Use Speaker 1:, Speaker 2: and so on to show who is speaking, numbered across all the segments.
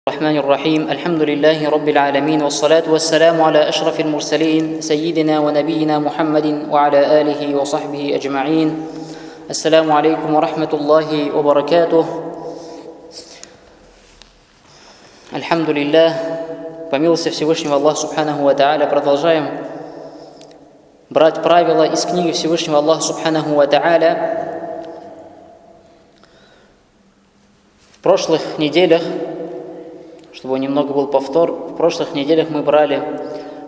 Speaker 1: الرحمن الرحيم الحمد لله رب العالمين والصلاة والسلام على أشرف المرسلين سيدنا ونبينا محمد وعلى آله وصحبه أجمعين. السلام عليكم ورحمة الله وبركاته. Альхамдулиллах, по милости Всевышнего Аллаха Субханаху ва Тааля, продолжаем брать правила из книги Всевышнего Аллаха Субханаху ва Тааля. В прошлых неделях, чтобы немного был повтор, в прошлых неделях мы брали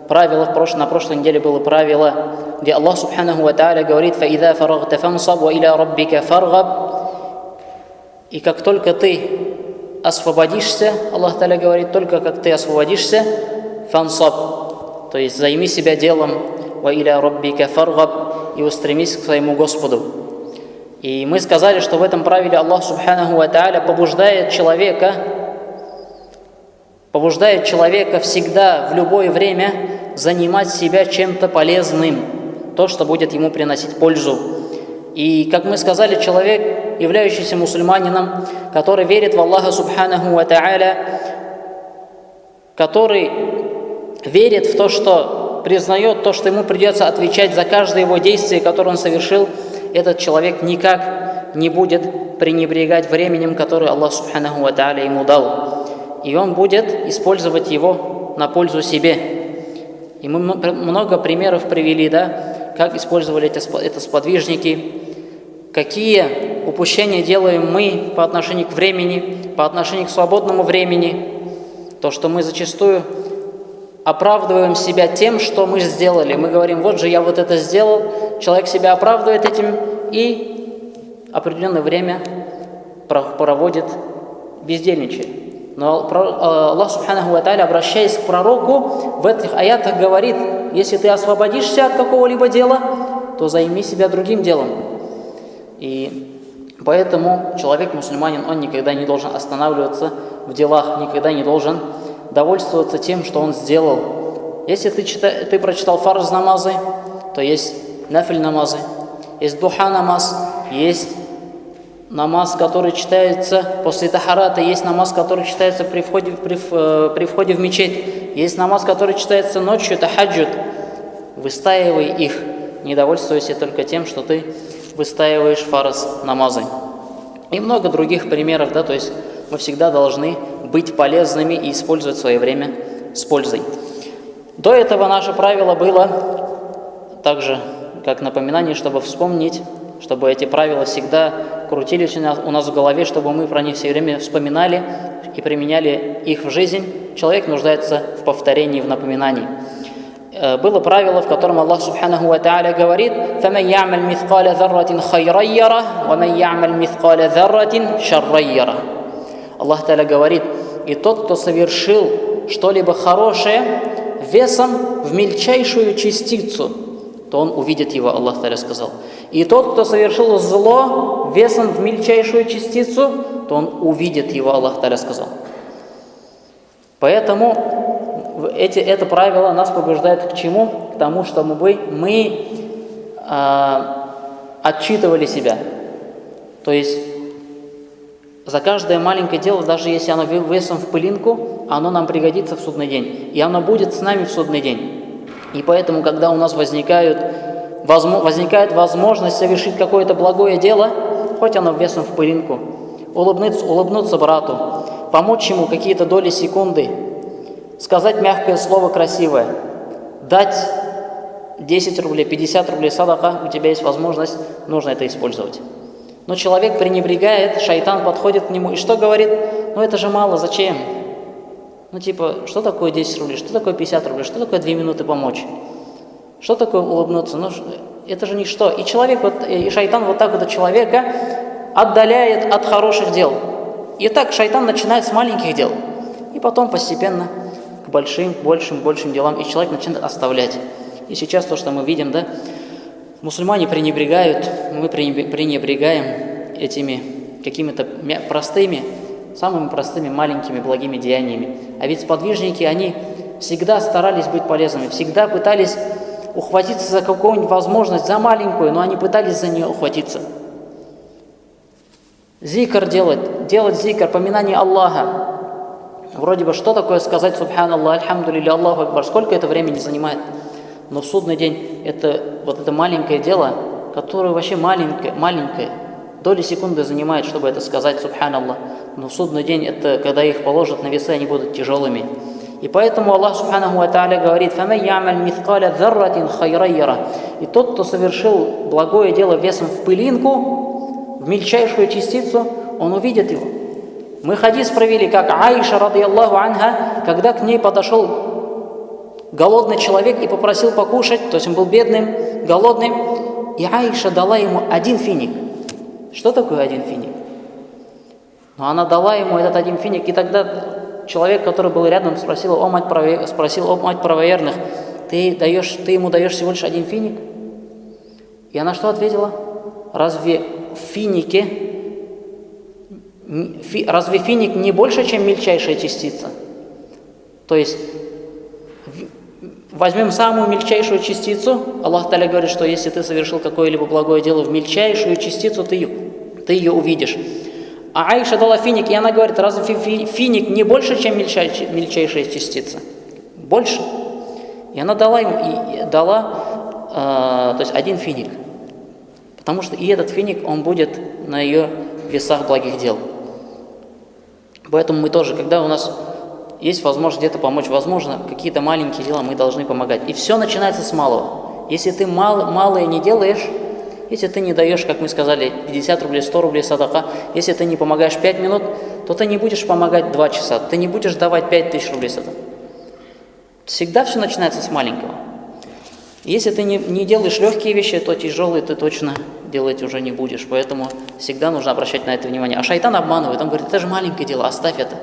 Speaker 1: правила, на прошлой неделе было правило, где Аллах Субханаху ва Тааля говорит: «Фаида фарагта фансаб ва иля раббика фаргаб». И как только ты освободишься, Аллах Тааля говорит, только как ты освободишься, фансаб, то есть займи себя делом, ва иля раббика фаргаб, и устремись к своему Господу. И мы сказали, что в этом правиле Аллах Субханаху ва Тааля побуждает человека всегда, в любое время занимать себя чем-то полезным, то, что будет ему приносить пользу. И, как мы сказали, человек, являющийся мусульманином, который верит в Аллаха Субханаху ва Тааля, который верит в то, что признает то, что ему придется отвечать за каждое его действие, которое он совершил, этот человек никак не будет пренебрегать временем, которое Аллах Субханаху ва Тааля ему дал. И он будет использовать его на пользу себе. И мы много примеров привели, как использовали это сподвижники, какие упущения делаем мы по отношению к времени, по отношению к свободному времени, то, что мы зачастую оправдываем себя тем, что мы сделали. Мы говорим: вот же я вот это сделал, человек себя оправдывает этим и определенное время проводит бездельничая. Но Аллах Субханаху ва Тааля, обращаясь к пророку, в этих аятах говорит: если ты освободишься от какого-либо дела, то займи себя другим делом. И поэтому человек-мусульманин, он никогда не должен останавливаться в делах, никогда не должен довольствоваться тем, что он сделал. Если ты прочитал фарз намазы, то есть нафиль намазы, есть духа намаз, есть намаз, который читается после тахарата, есть намаз, который читается при входе в мечеть, есть намаз, который читается ночью, тахаджуд. Выстаивай их, не довольствуйся только тем, что ты выстаиваешь фарз намазы. И много других примеров, то есть мы всегда должны быть полезными и использовать свое время с пользой. До этого наше правило было также как напоминание, чтобы вспомнить, чтобы эти правила всегда крутились у нас в голове, чтобы мы про них все время вспоминали и применяли их в жизнь. Человек нуждается в повторении, в напоминании. Было правило, в котором Аллах Субханаху ва Тааля говорит: «Фаман я'маль мithqала зарратин хайран ярах, ва ман я'маль мithqала зарратин шарран ярах». Аллах Тааля говорит: и тот, кто совершил что-либо хорошее весом в мельчайшую частицу, то он увидит его, Аллах Тааля сказал. И тот, кто совершил зло весом в мельчайшую частицу, то он увидит его, Аллах Тааля сказал. Поэтому это правило нас побуждает к чему? К тому, чтобы мы отчитывали себя. То есть за каждое маленькое дело, даже если оно весом в пылинку, оно нам пригодится в судный день. И оно будет с нами в судный день. И поэтому, когда у нас возникает возможность совершить какое-то благое дело, хоть оно весом в пылинку, улыбнуться брату, помочь ему какие-то доли секунды, сказать мягкое слово красивое, дать 10 рублей, 50 рублей садака, у тебя есть возможность, нужно это использовать. Но человек пренебрегает, шайтан подходит к нему и что говорит? Это же мало, зачем? Что такое 10 рублей, что такое 50 рублей, что такое 2 минуты помочь? Что такое улыбнуться? Это же ничто. И и шайтан вот так вот человека отдаляет от хороших дел. И так шайтан начинает с маленьких дел. И потом постепенно к большим делам. И человек начинает оставлять. И сейчас то, что мы видим, мусульмане пренебрегают, мы пренебрегаем этими какими-то самыми простыми, маленькими, благими деяниями. А ведь сподвижники, они всегда старались быть полезными, всегда пытались ухватиться за какую-нибудь возможность, за маленькую, но они пытались за нее ухватиться. Зикр делать зикр, поминание Аллаха. Вроде бы, что такое сказать Субханаллах, Альхамдулилля, Аллаху Акбар, сколько это времени занимает? Но в судный день это вот это маленькое дело, которое вообще маленькое, доли секунды занимает, чтобы это сказать Субханаллах. Но в судный день это, когда их положат на весы, они будут тяжелыми. И поэтому Аллах Субханаху ва Тааля говорит: «Фаман я'маль мithqala дharratin хайран яра». И тот, кто совершил благое дело весом в пылинку, в мельчайшую частицу, он увидит его. Мы хадис провели, как Аиша, радийаллаху анха, когда к ней подошел голодный человек и попросил покушать, то есть он был бедным, голодным, и Аиша дала ему один финик. Что такое один финик? Но она дала ему этот один финик, и тогда человек, который был рядом, спросил: о мать правоверных, ты ему даешь всего лишь один финик? И она что ответила? Разве финик не больше, чем мельчайшая частица? То есть возьмем самую мельчайшую частицу. Аллах Та'аля говорит, что если ты совершил какое-либо благое дело в мельчайшую частицу, ты ее увидишь. А Аиша дала финик, и она говорит: разве финик не больше, чем мельчайшая частица? Больше. И она дала ему, то есть один финик. Потому что и этот финик, он будет на ее весах благих дел. Поэтому мы тоже, когда у нас есть возможность где-то помочь, возможно, какие-то маленькие дела, мы должны помогать. И все начинается с малого. Если ты малое не делаешь, если ты не даешь, как мы сказали, 50 рублей, 100 рублей садака, если ты не помогаешь 5 минут, то ты не будешь помогать 2 часа, ты не будешь давать 5000 рублей садака. Всегда все начинается с маленького. Если ты не делаешь легкие вещи, то тяжелые ты точно делать уже не будешь. Поэтому всегда нужно обращать на это внимание. А шайтан обманывает, он говорит: это же маленькое дело, оставь это.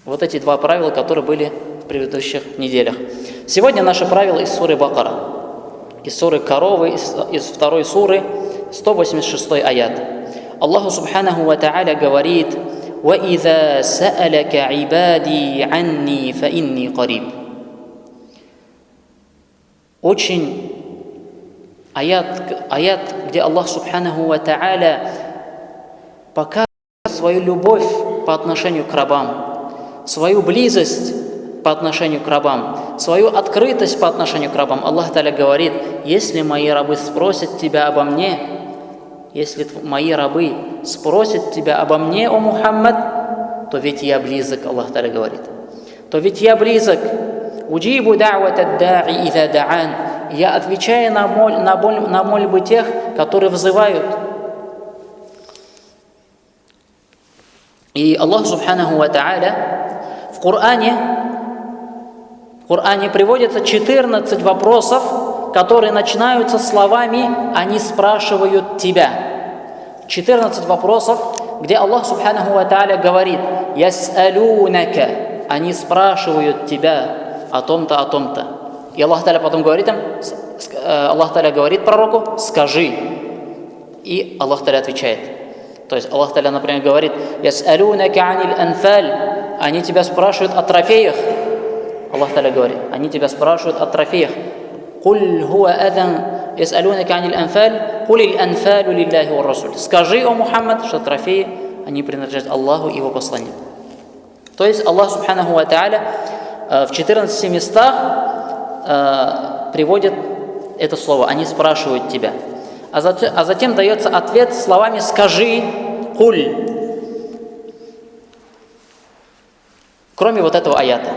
Speaker 1: Вот эти два правила, которые были в предыдущих неделях. Сегодня наше правило из суры Бакара, из суры Коровы, из второй суры, 186 аят. Аллаху Субханаху ва Тааля говорит: وَإِذَا سَأَلَكَ عِبَادِي عَنِّي فَإِنِّي قَرِيبٌ. Очень аят, где Аллах Субханаху ва Тааля показывает свою любовь по отношению к рабам, свою близость по отношению к рабам, свою открытость по отношению к рабам. Аллах Тааля говорит: если мои рабы спросят тебя обо мне, если мои рабы спросят тебя обо мне, о Мухаммад, то ведь я близок, Аллах Тааля говорит. То ведь я близок. «Уджибу да'ват ад-да'и иза да'ан». Я отвечаю на мольбы тех, которые взывают. И Аллах Субханаху ва Тааля в Коране приводится 14 вопросов, которые начинаются словами «они спрашивают тебя». 14 вопросов, где Аллах Субханаху ва Тааля говорит: «Яс'алунака», они спрашивают тебя о том-то, о том-то. И Аллах Тааля потом говорит им, Аллах Тааля говорит пророку: «Скажи». И Аллах Тааля отвечает. То есть Аллах Тааля, например, говорит: «Яс'алунака аниль анфаль», они тебя спрашивают о трофеях. Аллах Тааля говорит: они тебя спрашивают о трофеях. «Куль хуа адан яс'алунака аниль анфаль, кулиль анфалю лилляхи ва расуль». Скажи, о Мухаммад, что трофеи, они принадлежат Аллаху и Его посланнику. То есть Аллах Субханаху ва Тааля в 14 местах приводит это слово: они спрашивают тебя. А затем дается ответ словами «скажи», «куль». Кроме вот этого аята.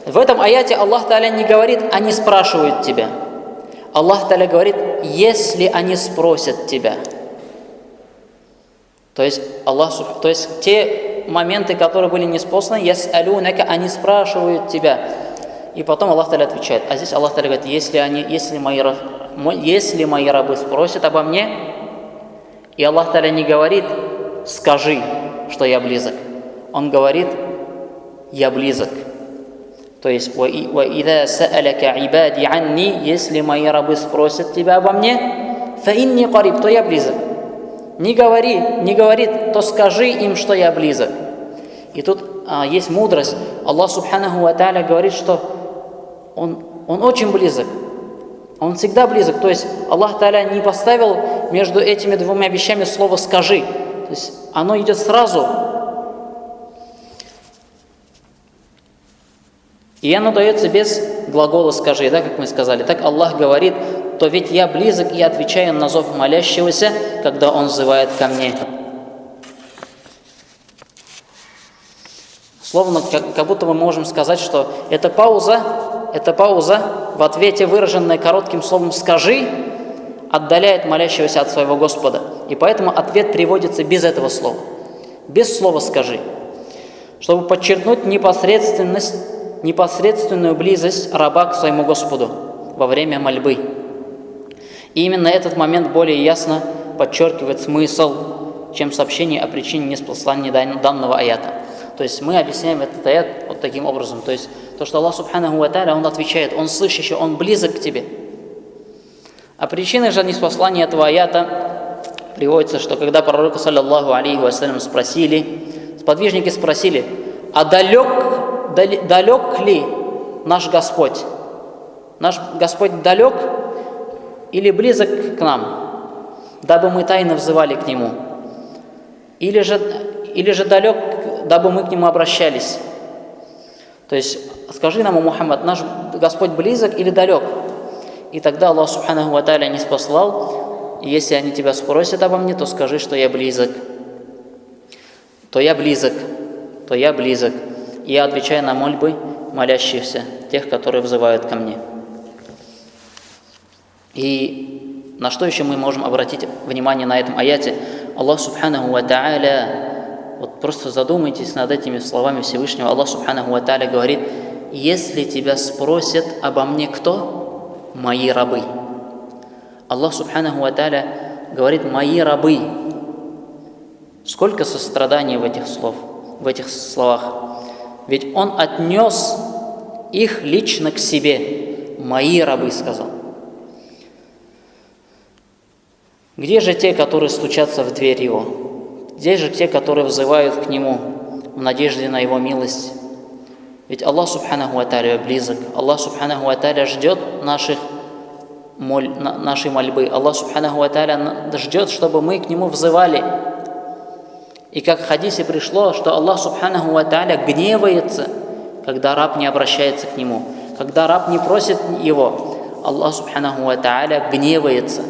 Speaker 1: В этом аяте Аллах Тааля не говорит «они спрашивают тебя». Аллах Тааля говорит «если они спросят тебя». То есть те моменты, которые были неспосланы, «яс'алунака», они спрашивают тебя. И потом Аллах Тааля отвечает. А здесь Аллах Тааля говорит: если мои рабы спросят обо мне, и Аллах Тааля не говорит «скажи, что я близок». Он говорит: «я близок». То есть وَإِذَا سَأَلَكَ عِبَادِي عَنِّي, если мои рабы спросят тебя обо мне, فَإِنِّي قَرِيبٌ, то я близок. Не говорит, то скажи им, что я близок. И тут есть мудрость. Аллах Субханаху ва Тааля говорит, что Он очень близок. Он всегда близок. То есть Аллах Тааля не поставил между этими двумя вещами слово «скажи». То есть оно идет сразу. И оно дается без глагола «скажи», да, как мы сказали. Так Аллах говорит: то ведь я близок и отвечаю на зов молящегося, когда он взывает ко мне. Словно как будто мы можем сказать, что эта пауза в ответе, выраженная коротким словом «скажи», отдаляет молящегося от своего Господа. И поэтому ответ приводится без этого слова, без слова «скажи», чтобы подчеркнуть непосредственную близость раба к своему Господу во время мольбы. И именно этот момент более ясно подчеркивает смысл, чем сообщение о причине неспослания данного аята. То есть мы объясняем этот аят вот таким образом. То есть то, что Аллах Субханаху ва Тааля, Он отвечает, Он слышащий, Он близок к тебе. А причиной же неспослания этого аята приводится, что когда пророка, саллаллаху алейхи вассалям, сподвижники спросили: а далек ли наш Господь? Наш Господь далек или близок к нам, дабы мы тайно взывали к Нему? Или же далек, дабы мы к Нему обращались? То есть скажи нам, Мухаммад, наш Господь близок или далек? И тогда Аллах Субханаху ва Тааля ниспослал: если они тебя спросят обо мне, то скажи, что я близок. То я близок. И я отвечаю на мольбы молящихся, тех, которые взывают ко мне. И на что еще мы можем обратить внимание на этом аяте? Аллах Субханаху ва Тааля, вот просто задумайтесь над этими словами Всевышнего. Аллах Субханаху ва Тааля говорит: если тебя спросят обо мне кто? Мои рабы. Аллах Субханаху ва Тааля говорит: мои рабы. Сколько сострадания в этих словах. Ведь Он отнес их лично к себе. Мои рабы, сказал. Где же те, которые стучатся в дверь Его? Где же те, которые взывают к Нему в надежде на Его милость? Ведь Аллах Субханаху ва Тааля близок. Аллах Субханаху ва Тааля ждет нашей мольбы. Аллах Субханаху ва Тааля ждет, чтобы мы к Нему взывали. И как в хадисе пришло, что Аллах Субханаху ва Тааля гневается, когда раб не обращается к Нему. Когда раб не просит Его, Аллах Субханаху ва Тааля гневается.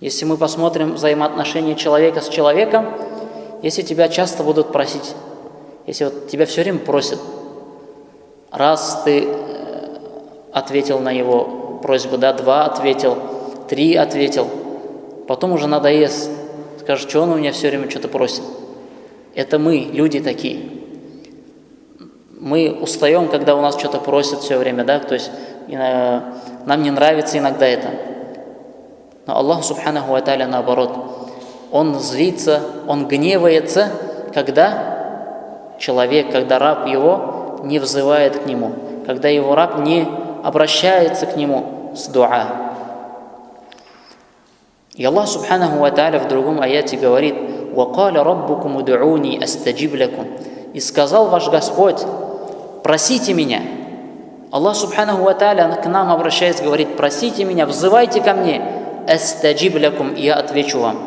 Speaker 1: Если мы посмотрим взаимоотношения человека с человеком, если тебя часто будут просить, если вот тебя все время просят, раз ты ответил на его просьбу, да, 2 ответил, 3 ответил, потом уже надоест, скажешь: что он у меня все время что-то просит. Это мы, люди такие. Мы устаем, когда у нас что-то просят все время, да, то есть нам не нравится иногда это. Но Аллах Субханаху ва Тааля наоборот, Он злится, Он гневается, когда раб Его не взывает к Нему, когда Его раб не обращается к Нему с дуа. И Аллах Субханаху ва Тааля в другом аяте говорит: وَقَالَ رَبُّكُمُ دُعُونِي أَسْتَجِبْ لَكُمْ. И сказал ваш Господь: просите меня. Аллах Субханаху ва Тааля к нам обращается, говорит: просите меня, взывайте ко мне. «Астаджиб лякум», и я отвечу вам.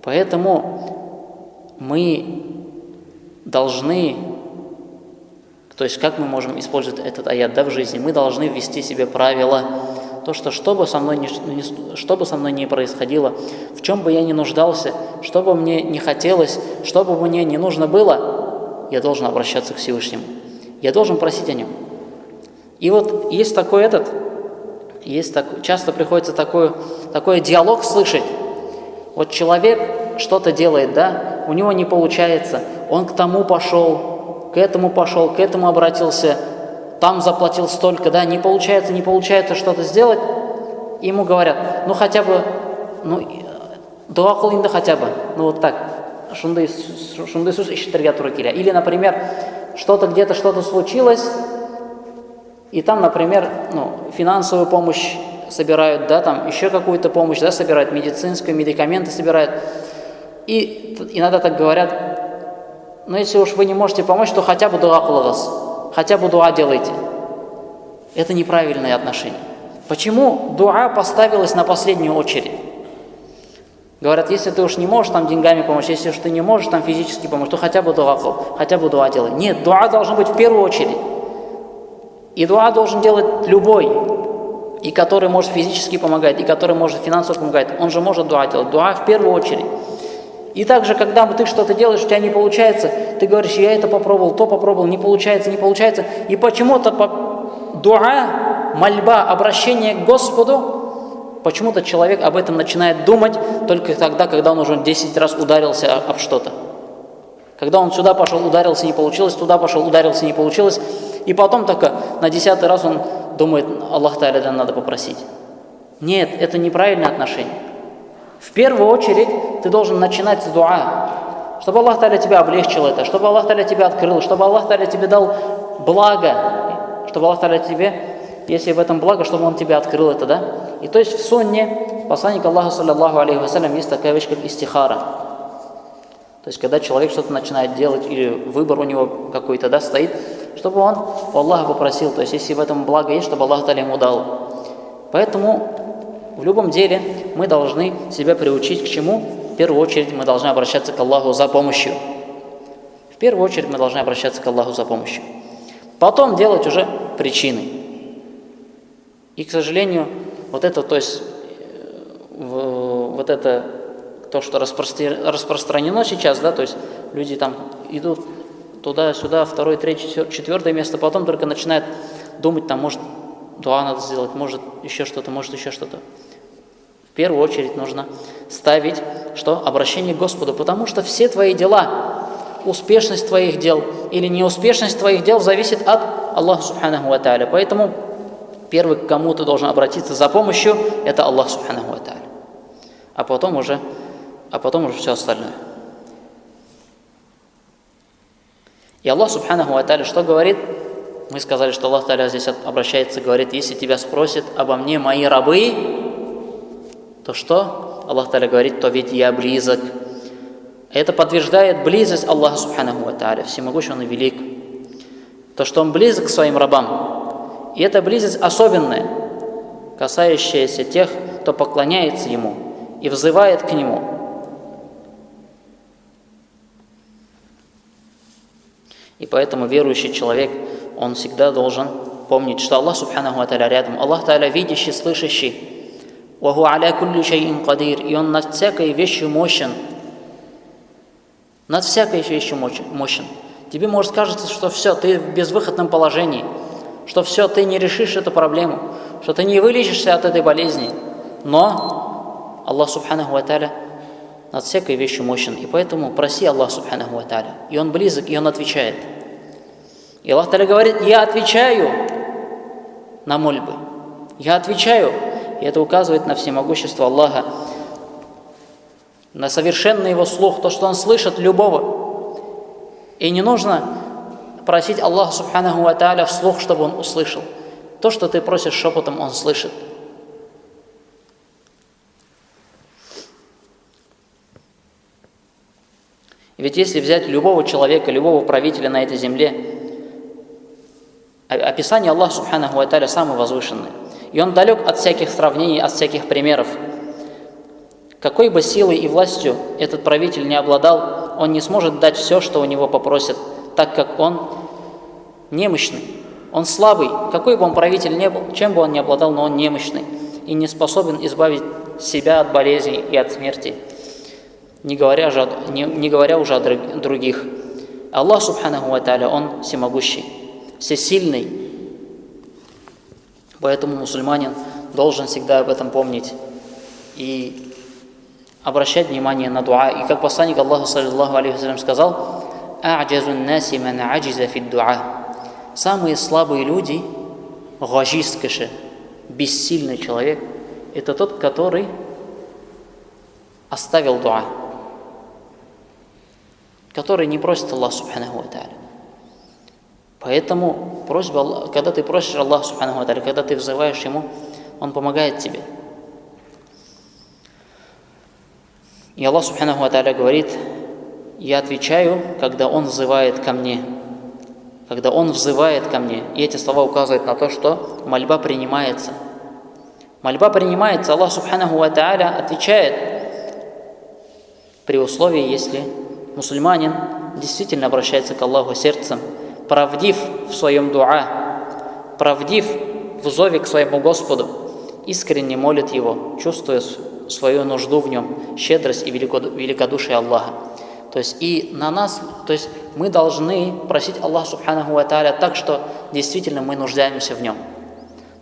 Speaker 1: Поэтому мы должны, то есть как мы можем использовать этот аят, да, в жизни? Мы должны ввести себе правило, то, что бы со мной ни происходило, в чем бы я ни нуждался, что бы мне не хотелось, что бы мне не нужно было, я должен обращаться к Всевышнему. Я должен просить о Нем. И вот часто приходится такой диалог слышать. Вот человек что-то делает, да, у него не получается, он к тому пошел, к этому обратился, там заплатил столько, да, не получается что-то сделать, ему говорят: хотя бы, дуа кыл инде хотя бы, вот так, шундай сөз ишеттерге тура келе. Или, например, что-то случилось, и там, например, финансовую помощь собирают, да, там еще какую-то помощь, да, собирают, медицинскую, медикаменты собирают. И иногда так говорят: если уж вы не можете помочь, то хотя бы дуа кылыгыз, хотя бы дуа делайте. Это неправильное отношение. Почему дуа поставилась на последнюю очередь? Говорят, если ты уж не можешь там деньгами помочь, если уж ты не можешь там физически помочь, то хотя бы дуа, хотя бы дуа делай. Нет, дуа должен быть в первую очередь. И дуа должен делать любой, и который может физически помогать, и который может финансово помогать. Он же может дуа делать. Дуа в первую очередь. И также, когда ты что-то делаешь, у тебя не получается, ты говоришь, я это попробовал, то попробовал, не получается, не получается. И почему-то дуа, мольба, обращение к Господу, почему-то человек об этом начинает думать только тогда, когда он уже 10 раз ударился об что-то. Когда он сюда пошел, ударился, не получилось, туда пошел, ударился, не получилось. И потом только на 10-й раз он думает, Аллах Та'аля надо попросить. Нет, это неправильное отношение. В первую очередь ты должен начинать с дуа, чтобы Аллах Та'аля тебя облегчил это, чтобы Аллах Та'аля тебя открыл, чтобы Аллах Та'аля тебе дал благо, чтобы Аллах Та'аля тебе, если в этом благо, чтобы Он тебе открыл это, да? И то есть в сунне посланника Аллаха, саллаллаху алейхи вассалям, есть такая вещь, как истихара. То есть когда человек что-то начинает делать, или выбор у него какой-то, да, стоит, чтобы он у Аллаха попросил, то есть если в этом благо есть, чтобы Аллах Та'аля ему дал. Поэтому в любом деле мы должны себя приучить к чему? В первую очередь мы должны обращаться к Аллаху за помощью. В первую очередь мы должны обращаться к Аллаху за помощью. Потом делать уже причины. И, к сожалению, вот это, то есть, вот это, то, что распространено сейчас, да, то есть люди там идут туда-сюда, второе, третье, четвертое место, потом только начинают думать, там, может, дуа надо сделать, может, еще что-то, может, еще что-то. В первую очередь нужно ставить, что? Обращение к Господу, потому что все твои дела, успешность твоих дел или неуспешность твоих дел зависит от Аллаха Субханаху ва Тааля. Поэтому первый, к кому ты должен обратиться за помощью, это Аллах Субханаху ва Тааля. А потом уже все остальное. И Аллах Субханаху ва Тааля что говорит? Мы сказали, что Аллах Тааля здесь обращается, говорит, если тебя спросят обо мне мои рабы, то что? Аллах Тааля говорит, то ведь я близок. Это подтверждает близость Аллаха Субханаху ва Тааля, всемогущий Он и велик. То, что Он близок к своим рабам. И эта близость особенная, касающаяся тех, кто поклоняется Ему и взывает к Нему. И поэтому верующий человек, он всегда должен помнить, что Аллах Субханаху ва Тааля рядом. Аллах Тааля видящий, слышащий. «Ваху аля кулли шайин кадир». И Он над всякой вещью мощен. Над всякой вещью мощен. Тебе может кажется, что все, ты в безвыходном положении, что все, ты не решишь эту проблему, что ты не вылечишься от этой болезни. Но Аллах Субханаху ва Тааля над всякой вещью мощен. И поэтому проси Аллах Субханаху ва Тааля. И Он близок, и Он отвечает. И Аллах Тааля говорит, я отвечаю на мольбы. Я отвечаю. И это указывает на всемогущество Аллаха, на совершенный Его слух, то, что Он слышит любого. И не нужно просить Аллаха Субханаху ва Тааля вслух, чтобы Он услышал. То, что ты просишь шепотом, Он слышит. Ведь если взять любого человека, любого правителя на этой земле, описание Аллаха Субханаху ва Тааля самое возвышенное. И Он далек от всяких сравнений, от всяких примеров. Какой бы силой и властью этот правитель не обладал, он не сможет дать все, что у него попросят, так как он немощный, он слабый. Какой бы он правитель ни был, чем бы он ни обладал, но он немощный и не способен избавить себя от болезней и от смерти, не говоря уже о других. Аллах Субханаху ва Тааля, Он всемогущий, всесильный. Поэтому мусульманин должен всегда об этом помнить и обращать внимание на дуа. И как посланник Аллаха, саллаллаху алейхи вассалям, сказал, «А'джазун наси ман а'джиза фид дуа». Самые слабые люди, гажиз каши, бессильный человек, это тот, который оставил дуа, который не просит Аллаха Субханаху ва Тааля. Поэтому просьба, когда ты просишь Аллаха Субханаху ва Тааля, когда ты взываешь Ему, Он помогает тебе. И Аллах Субханаху ва Тааля говорит, я отвечаю, когда Он взывает ко мне. Когда Он взывает ко мне. И эти слова указывают на то, что мольба принимается. Мольба принимается, Аллах Субханаху ва Тааля отвечает при условии, если мусульманин действительно обращается к Аллаху сердцем, правдив в своем дуа, правдив в зове к своему Господу, искренне молит Его, чувствуя свою нужду в Нем, щедрость и великодушие Аллаха. То есть и на нас, то есть мы должны просить Аллаха Субханаху ва Тааля так, что действительно мы нуждаемся в Нем.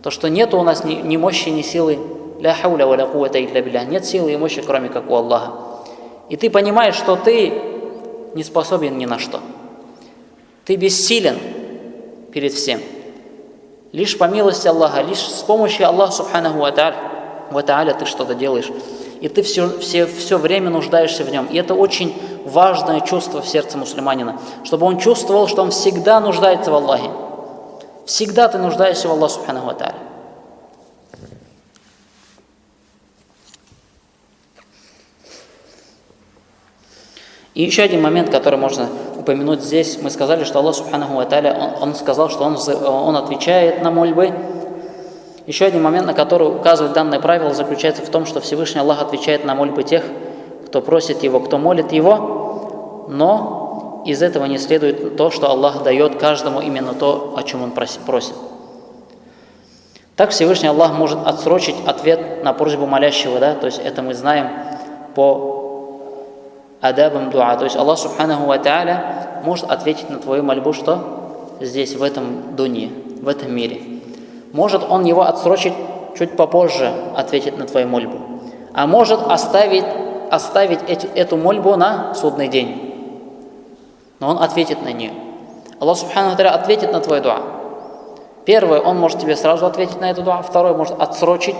Speaker 1: То, что нет у нас ни мощи, ни силы, ля хауля ва ля куввата илля билля, нет силы и мощи, кроме как у Аллаха. И ты понимаешь, что ты не способен ни на что. Ты бессилен перед всем. Лишь по милости Аллаха, лишь с помощью Аллаха Субханаху ва Тааля ты что-то делаешь. И ты все время нуждаешься в Нем. И это очень важное чувство в сердце мусульманина, чтобы он чувствовал, что он всегда нуждается в Аллахе. Всегда ты нуждаешься в Аллахе Субханаху ва Тааля. И еще один момент, который можно упомянуть здесь. Мы сказали, что Аллах Субханаху ва Тааля, Он сказал, что Он отвечает на мольбы. Еще один момент, на который указывает данное правило, заключается в том, что Всевышний Аллах отвечает на мольбы тех, кто просит Его, кто молит Его, но из этого не следует то, что Аллах дает каждому именно то, о чем Он просит. Так Всевышний Аллах может отсрочить ответ на просьбу молящего, да? То есть это мы знаем по адабам дуа. То есть Аллах Субханаху ва Тааля может ответить на твою мольбу, что здесь, в этом дунье, в этом мире. Может Он его отсрочить чуть попозже, ответить на твою мольбу. А может оставить эту мольбу на судный день. Но Он ответит на нее. Аллах Субханаху ва Тааля ответит на твою дуа. Первое, Он может тебе сразу ответить на эту дуа. Второе, может отсрочить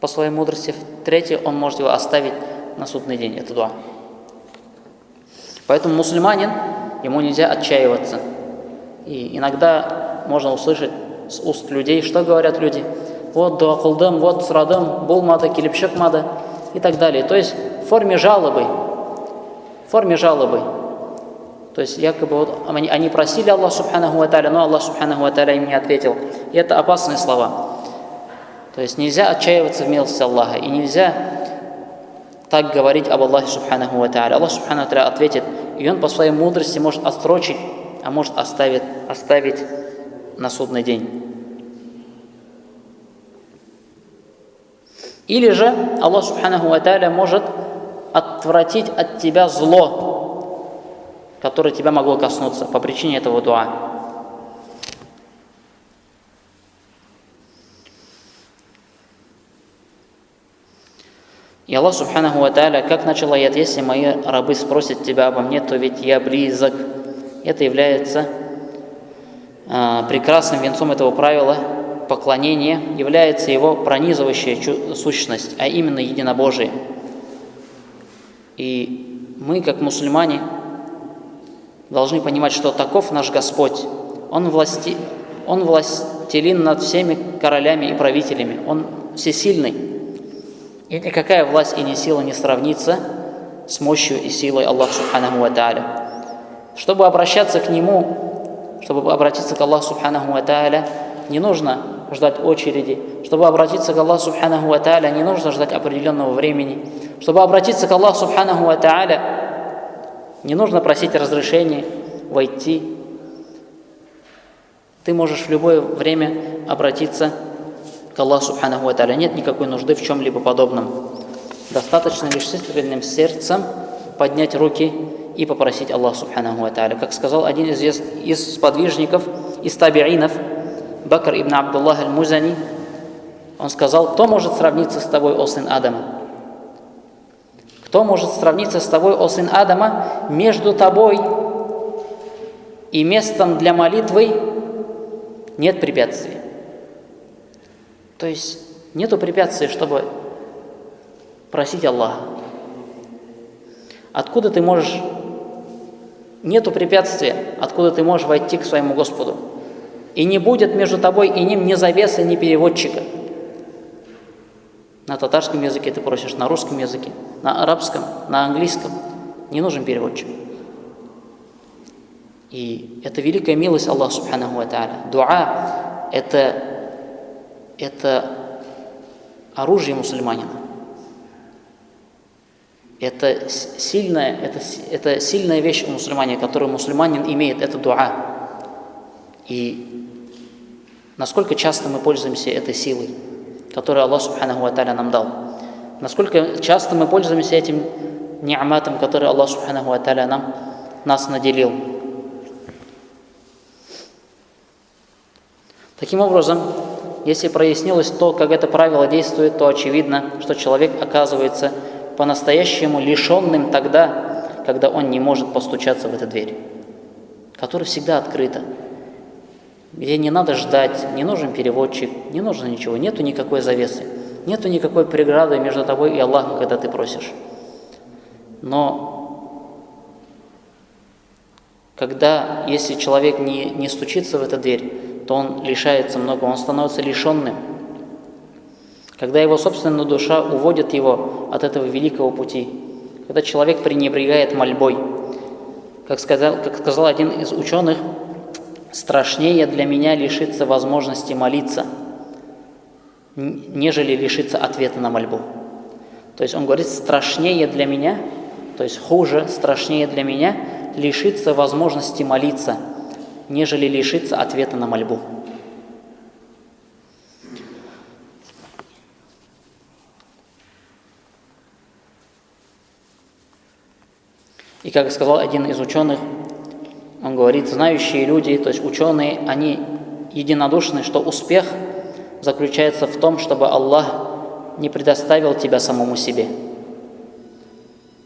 Speaker 1: по своей мудрости. Третье, Он может его оставить на судный день, это дуа. Поэтому мусульманин, ему нельзя отчаиваться. И иногда можно услышать с уст людей, что говорят люди: вот дуа кылдым, вот сұрадым, болмады, келіп шықмады и так далее. То есть в форме жалобы. То есть якобы вот они просили Аллаха Субханаху ва Тааля, но Аллах Субханаху ва Тааля им не ответил. И это опасные слова. То есть нельзя отчаиваться в милости Аллаха. И нельзя так говорить об Аллахе Субханаху ва Тааля. Аллах Субханаху ва Тааля ответит, и Он по своей мудрости может отсрочить, а может оставить на судный день. Или же Аллах Субханаху ва Тааля может отвратить от тебя зло, которое тебя могло коснуться по причине этого дуа. И Аллах Субханаху ва Тааля, как начал аят: если мои рабы спросят тебя обо мне, то ведь я близок. Это является прекрасным венцом этого правила. Поклонение является его пронизывающая сущность, а именно единобожие. И мы, как мусульмане, должны понимать, что таков наш Господь. Он властелин над всеми королями и правителями. Он всесильный. И никакая власть и ни сила не сравнится с мощью и силой Аллаха Субханаху ва Тааля. Чтобы обращаться к Нему, чтобы обратиться к Аллаху Субханаху ва Тааля, не нужно ждать очереди. Чтобы обратиться к Аллаху Субханаху ва Тааля, не нужно ждать определенного времени. Чтобы обратиться к Аллаху Субханаху ва Тааля, не нужно просить разрешения войти. Ты можешь в любое время обратиться к Аллаху Субханаху ва Тааля. Нет никакой нужды в чем-либо подобном. Достаточно лишь с искренним сердцем поднять руки и попросить Аллаха Субханаху ва Тааля. Как сказал один из сподвижников, из табиинов, Бакр ибн Абдуллах аль-Музани, он сказал: кто может сравниться с тобой, о сын Адама? Кто может сравниться с тобой, о сын Адама? Между тобой и местом для молитвы нет препятствий. То есть нету препятствий, чтобы просить Аллаха. Откуда ты можешь... Нету препятствия, откуда ты можешь войти к своему Господу. И не будет между тобой и ним ни завесы, ни переводчика. На татарском языке ты просишь, на русском языке, на арабском, на английском. Не нужен переводчик. И это великая милость Аллаха Субханаху ва Тааля. Дуа – это оружие мусульманина. это сильная вещь у мусульманина, которую мусульманин имеет, это дуа. И насколько часто мы пользуемся этой силой, которую Аллах Субханаху ва Тааля нам дал. Насколько часто мы пользуемся этим ни'матом, который Аллах Субханаху ва Тааля нас наделил. Таким образом, если прояснилось то, как это правило действует, то очевидно, что человек оказывается по-настоящему лишенным тогда, когда он не может постучаться в эту дверь, которая всегда открыта, где не надо ждать, не нужен переводчик, не нужно ничего, нету никакой завесы, нету никакой преграды между тобой и Аллахом, когда ты просишь. Но если человек не стучится в эту дверь, то он лишается много, он становится лишенным. Когда его собственная душа уводит его от этого великого пути, когда человек пренебрегает мольбой, как сказал один из ученых, страшнее для меня лишиться возможности молиться, нежели лишиться ответа на мольбу. То есть он говорит, страшнее для меня, то есть хуже, страшнее для меня лишиться возможности молиться, нежели лишиться ответа на мольбу. И как сказал один из ученых, он говорит, знающие люди, то есть ученые, они единодушны, что успех заключается в том, чтобы Аллах не предоставил тебя самому себе.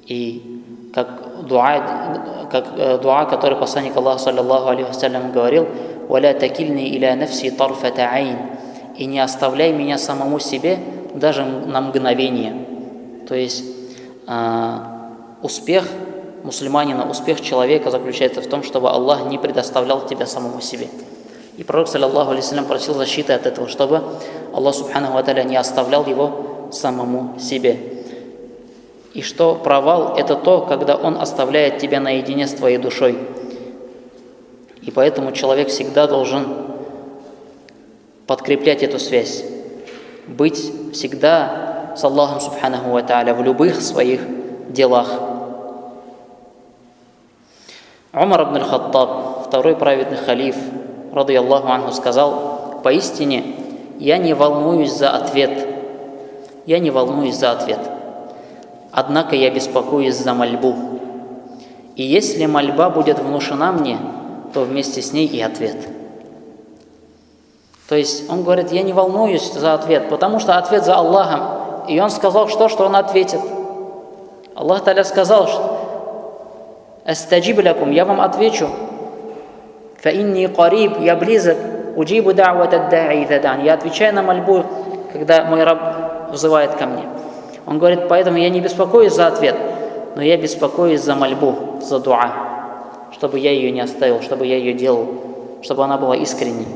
Speaker 1: И как дуа, который посланник Аллаха, саллаллаху алейхи вассалям, говорил, «Валя такильни иля нафси тарфата айн», и не оставляй меня самому себе даже на мгновение. То есть успех мусульманина, успех человека заключается в том, чтобы Аллах не предоставлял тебя самому себе. И пророк, саллаллаху алейхи вассалям, просил защиты от этого, чтобы Аллах субханаху ва тааля не оставлял его самому себе. И что провал – это то, когда он оставляет тебя наедине с твоей душой. И поэтому человек всегда должен подкреплять эту связь, быть всегда с Аллахом субханаху ва тааля в любых своих делах. Умар ибн аль-Хаттаб, второй праведный халиф, рады Аллаху анху, сказал, поистине, я не волнуюсь за ответ, однако я беспокоюсь за мольбу. И если мольба будет внушена мне, то вместе с ней и ответ. То есть он говорит, я не волнуюсь за ответ, потому что ответ за Аллахом. И он сказал, что он ответит. Аллах Та'аля сказал, что «Астаджиб лякум», я вам отвечу. «Фа инни кариб», я близок. «Уджибу да'ват ад-да'и иза да'ан», я отвечаю на мольбу, когда мой раб взывает ко мне. Он говорит, поэтому я не беспокоюсь за ответ, но я беспокоюсь за мольбу, за дуа, чтобы я ее не оставил, чтобы я ее делал, чтобы она была искренней.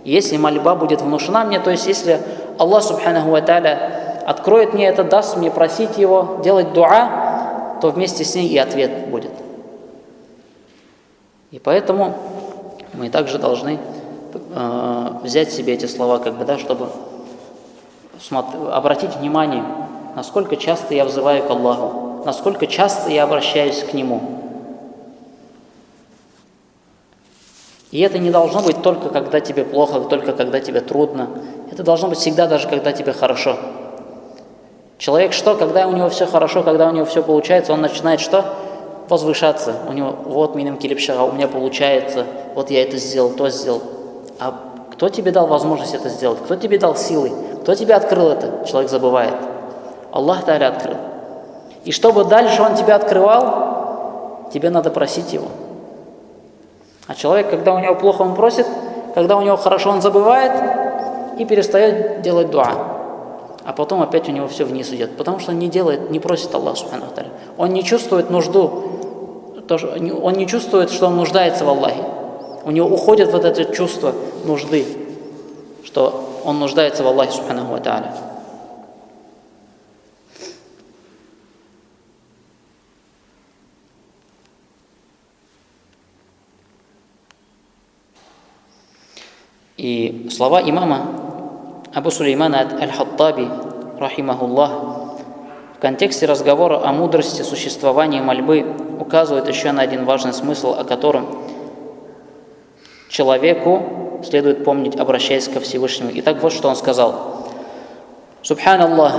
Speaker 1: И если мольба будет внушена мне, то есть если Аллах субханаху ва тааля откроет мне это, даст мне просить его, делать дуа, то вместе с ней и ответ будет. И поэтому мы также должны взять себе эти слова, чтобы обратить внимание, насколько часто я взываю к Аллаху, насколько часто я обращаюсь к Нему. И это не должно быть только когда тебе плохо, только когда тебе трудно. Это должно быть всегда, даже когда тебе хорошо. Человек когда у него все хорошо, когда у него все получается, он начинает возвышаться. У него, вот миним килипшага, у меня получается, вот я это сделал, то сделал. А кто тебе дал возможность это сделать? Кто тебе дал силы? Кто тебе открыл это? Человек забывает. Аллах Та'аля открыл. И чтобы дальше он тебя открывал, тебе надо просить его. А человек, когда у него плохо, он просит, когда у него хорошо, он забывает и перестает делать дуа. А потом опять у него все вниз идет, потому что он не просит Аллаха субханаху ва тааля. Он не чувствует нужду, он не чувствует, что он нуждается в Аллахе. У него уходит вот это чувство нужды, что он нуждается в Аллахе субханаху ва тааля. И слова имама Абу Сулеймана аль-Хаттаби, рахимахуллах, контексте разговора о мудрости существования мольбы указывает еще на один важный смысл, о котором человеку следует помнить, обращаясь ко Всевышнему. Итак, вот что он сказал. Субханаллах,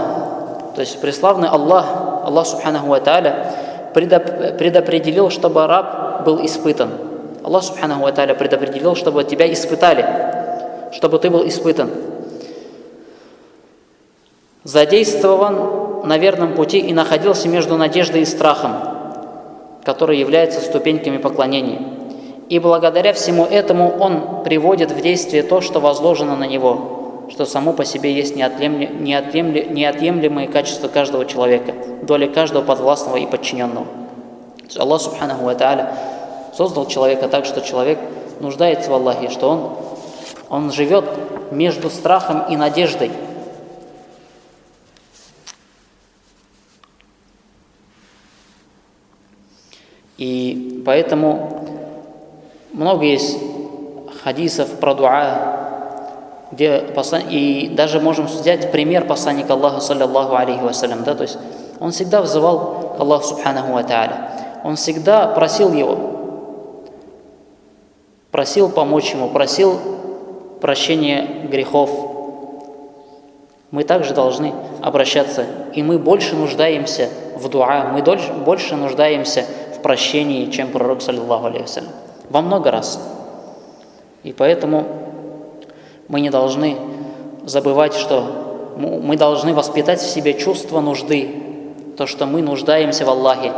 Speaker 1: то есть преславный Аллах, Аллах Субханаху ва Тааля, предопределил, чтобы раб был испытан. Аллах Субханаху ва Тааля предопределил, чтобы тебя испытали, чтобы ты был испытан. Задействован на верном пути и находился между надеждой и страхом, которые являются ступеньками поклонения. И благодаря всему этому он приводит в действие то, что возложено на него, что само по себе есть неотъемлемые качества каждого человека, доля каждого подвластного и подчиненного. То есть Аллах Субханаху ва Тааля создал человека так, что человек нуждается в Аллахе, что он живет между страхом и надеждой. И поэтому много есть хадисов про дуа, и даже можем взять пример посланника Аллаха, саллаллаху алейхи вассалям, да, то есть он всегда взывал к Аллаху Субханаху ва Тааля, он всегда просил его, просил помочь ему, просил прощения грехов. Мы также должны обращаться, и мы больше нуждаемся в дуа, мы больше нуждаемся в прощении, чем пророк, саллаллаху алейхи вассалям, во много раз. И поэтому мы не должны забывать, что мы должны воспитать в себе чувство нужды, то, что мы нуждаемся в Аллахе,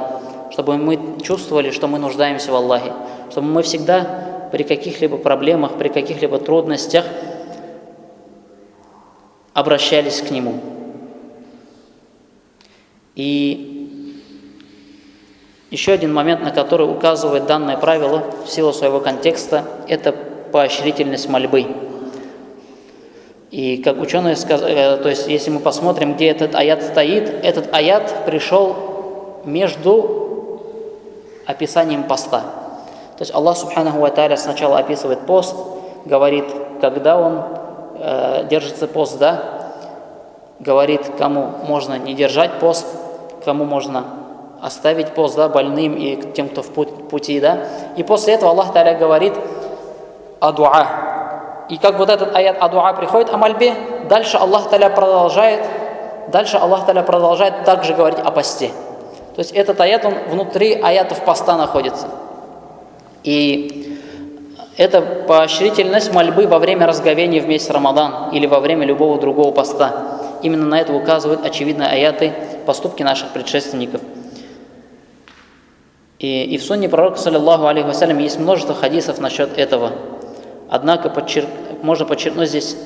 Speaker 1: чтобы мы чувствовали, что мы нуждаемся в Аллахе, чтобы мы всегда при каких-либо проблемах, при каких-либо трудностях обращались к Нему. И еще один момент, на который указывает данное правило в силу своего контекста, это поощрительность мольбы. И как ученые сказали, то есть если мы посмотрим, где этот аят стоит, этот аят пришел между описанием поста. То есть Аллах Субханаху ва Тааля сначала описывает пост, говорит, когда он держится пост, да, говорит, кому можно не держать пост, кому можно оставить пост, да, больным и тем, кто в пути, да. И после этого Аллах Тааля говорит о дуа. И как вот этот аят о дуа приходит о мольбе, дальше Аллах Тааля продолжает также говорить о посте. То есть этот аят, он внутри аятов поста находится. И это поощрительность мольбы во время разговения в месяц Рамадан или во время любого другого поста. Именно на это указывают очевидные аяты, поступки наших предшественников. И в сунне пророка, саллаллаху алейхи вассалям, есть множество хадисов насчет этого. Однако можно подчеркнуть здесь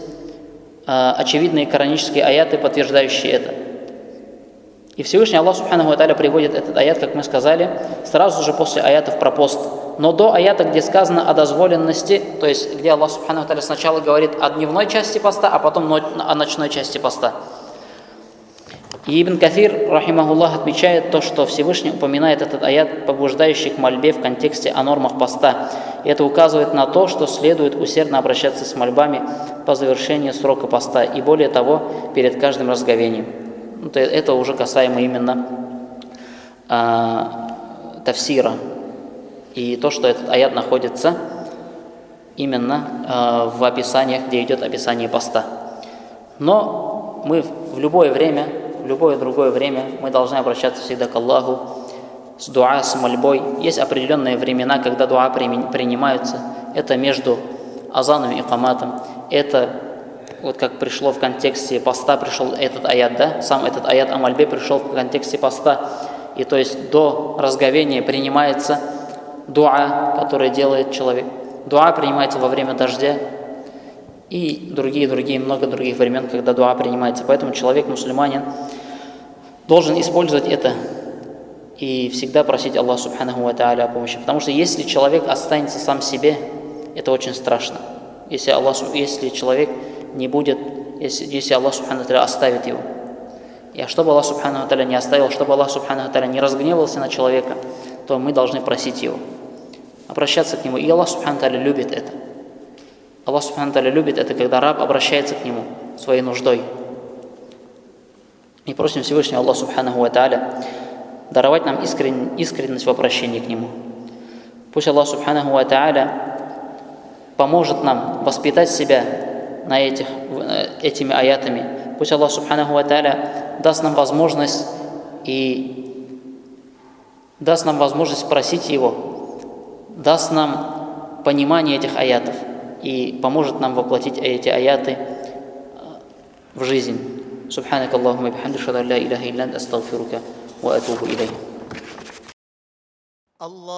Speaker 1: очевидные коранические аяты, подтверждающие это. И Всевышний Аллах Субханаху ва Тааля приводит этот аят, как мы сказали, сразу же после аятов про пост. Но до аята, где сказано о дозволенности, то есть где Аллах Субханаху ва Тааля сначала говорит о дневной части поста, а потом о ночной части поста. И Ибн Кафир, рахимахуллах, отмечает то, что Всевышний упоминает этот аят, побуждающий к мольбе в контексте о нормах поста. И это указывает на то, что следует усердно обращаться с мольбами по завершении срока поста, и более того, перед каждым разговением. Это уже касаемо именно тафсира. И то, что этот аят находится именно в описаниях, где идет описание поста. Но мы в любое другое время мы должны обращаться всегда к Аллаху с дуа, с мольбой. Есть определенные времена, когда дуа принимаются. Это между азаном и икаматом. Это вот как пришло в контексте поста, пришел этот аят, да? Сам этот аят о мольбе пришел в контексте поста. И то есть до разговения принимается дуа, которое делает человек. Дуа принимается во время дождя. И много других времен, когда дуа принимается. Поэтому человек, мусульманин, должен использовать это и всегда просить Аллаха Субханаху ва Тааля о помощи. Потому что если человек останется сам себе, это очень страшно. Если человек не будет, если Аллах Субханаху ва Тааля оставит его. И чтобы Аллах Субханаху ва Тааля не оставил, чтобы Аллах Субханаху ва Тааля не разгневался на человека, то мы должны просить его, обращаться к нему. И Аллах Субханаху ва Тааля любит это. Аллах Субханаху ва Тааля любит это, когда раб обращается к нему своей нуждой. И просим Всевышнего Аллаха Субханаху ва Тааля даровать нам искренность в обращении к Нему. Пусть Аллах Субханаху ва Тааля поможет нам воспитать себя на этими аятами. Пусть Аллах Субханаху ва Тааля даст нам возможность просить Его, даст нам понимание этих аятов и поможет нам воплотить эти аяты в жизнь. سبحانك اللهم وبحمدك اشهد ان لا اله الا انت استغفرك واتوب اليك.
Speaker 2: الله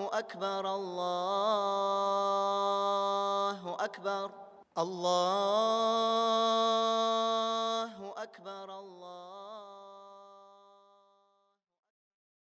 Speaker 2: اكبر الله اكبر الله اكبر الله